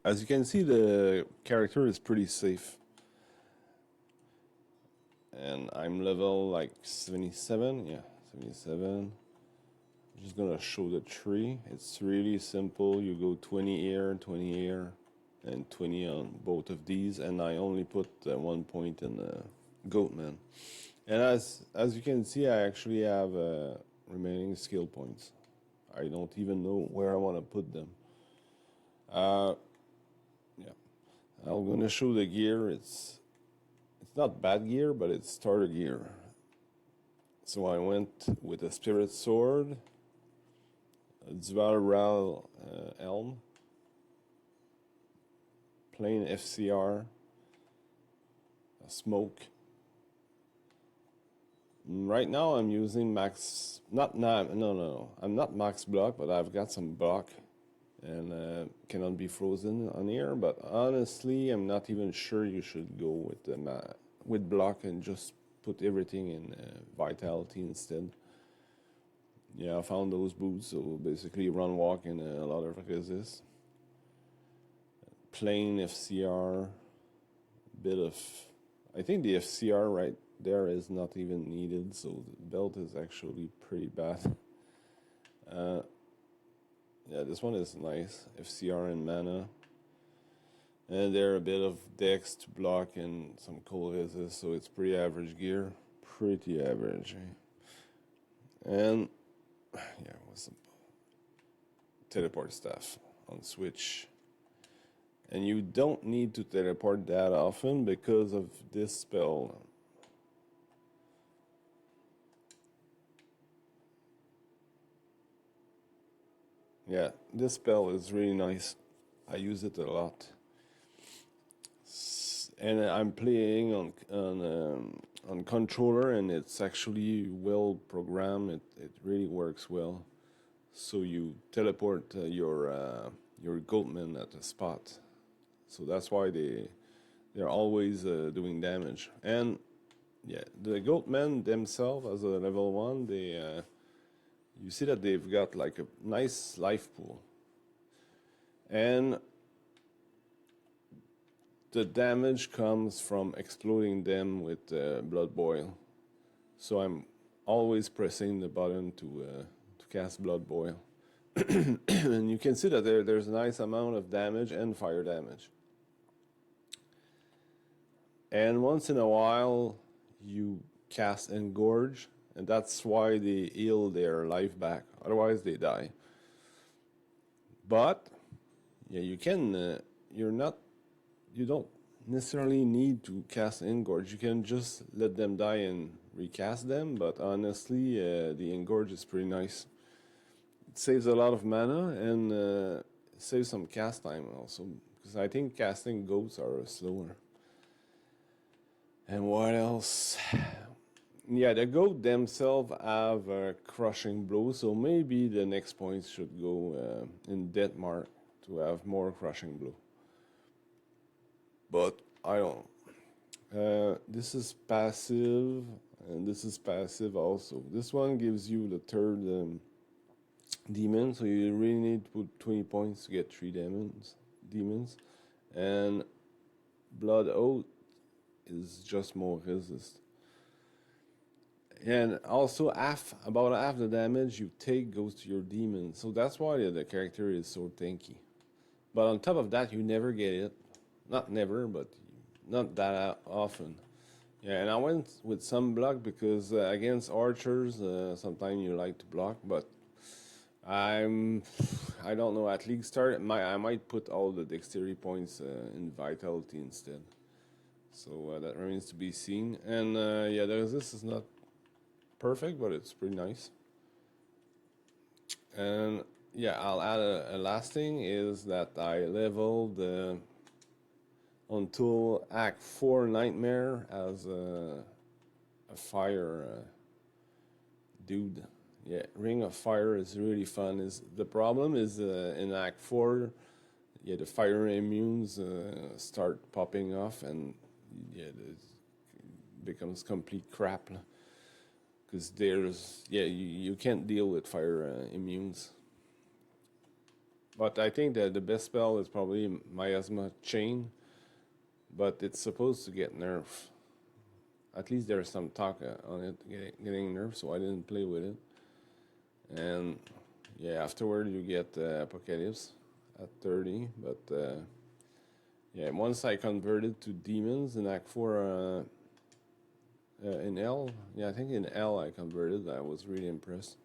as you can see, the character is pretty safe. And I'm level like 77, yeah, 77. I'm just gonna show the tree. It's really simple. You go 20 here, 20 here, and 20 on both of these. And I only put 1 point in Goatman. And as you can see, I actually have remaining skill points. I don't even know where I want to put them. Yeah, I'm gonna show the gear. It's not bad gear, but it's starter gear. So I went with a spirit sword, a D2R helm, plain FCR, a smoke. Right now I'm using max, no, I'm not max block, but I've got some block and cannot be frozen on here. But honestly, I'm not even sure you should go with with block and just put everything in vitality instead. Yeah, I found those boots, so basically run, walk, and a lot of resist. Plain FCR, bit of, I think the FCR right there is not even needed, so the belt is actually pretty bad. Yeah, this one is nice, FCR and mana. And there a bit of dex to block and some cold resist, so it's pretty average gear. Pretty average. And yeah, what's the teleport stuff on Switch. And you don't need to teleport that often because of this spell. Yeah, this spell is really nice. I use it a lot. And I'm playing on controller, and it's actually well programmed. It really works well. So you teleport your goatman at a spot. So that's why they're always doing damage. And yeah, the goatmen themselves as a level 1, they you see that they've got like a nice life pool. And the damage comes from exploding them with blood boil. So I'm always pressing the button to cast blood boil. And you can see that there's a nice amount of damage and fire damage. And once in a while, you cast Engorge, and that's why they heal their life back. Otherwise, they die. But yeah, you can. You don't necessarily need to cast Engorge. You can just let them die and recast them. But honestly, the Engorge is pretty nice. It saves a lot of mana and saves some cast time also, because I think casting goats are slower. And what else? Yeah, the goat themselves have a crushing blow, so maybe the next points should go in Death Mark to have more crushing blow. But I don't know. This is passive, and this is passive also. This one gives you the third demon, so you really need to put 20 points to get 3 demons. And Blood Oath is just more resist. And also about half the damage you take goes to your demon. So that's why the character is so tanky. But on top of that, you never get it. Not never, but not that often. Yeah, and I went with some block because against archers, sometimes you like to block, but I don't know, at League Start, I might put all the dexterity points in Vitality instead. So that remains to be seen. And yeah, the resist is not perfect, but it's pretty nice. And yeah, I'll add a last thing is that I leveled until Act 4 Nightmare as a fire dude. Yeah, Ring of Fire is really fun. The problem is in Act 4, yeah, the fire immunes start popping off, and yeah, it becomes complete crap. Because you can't deal with fire immunes. But I think that the best spell is probably Miasma Chain, but it's supposed to get nerfed. At least there's some talk on it getting nerfed, so I didn't play with it. And yeah, afterward you get Apocalypse at 30, but yeah, once I converted to demons in Act 4 in L, yeah, I think in L I converted. I was really impressed.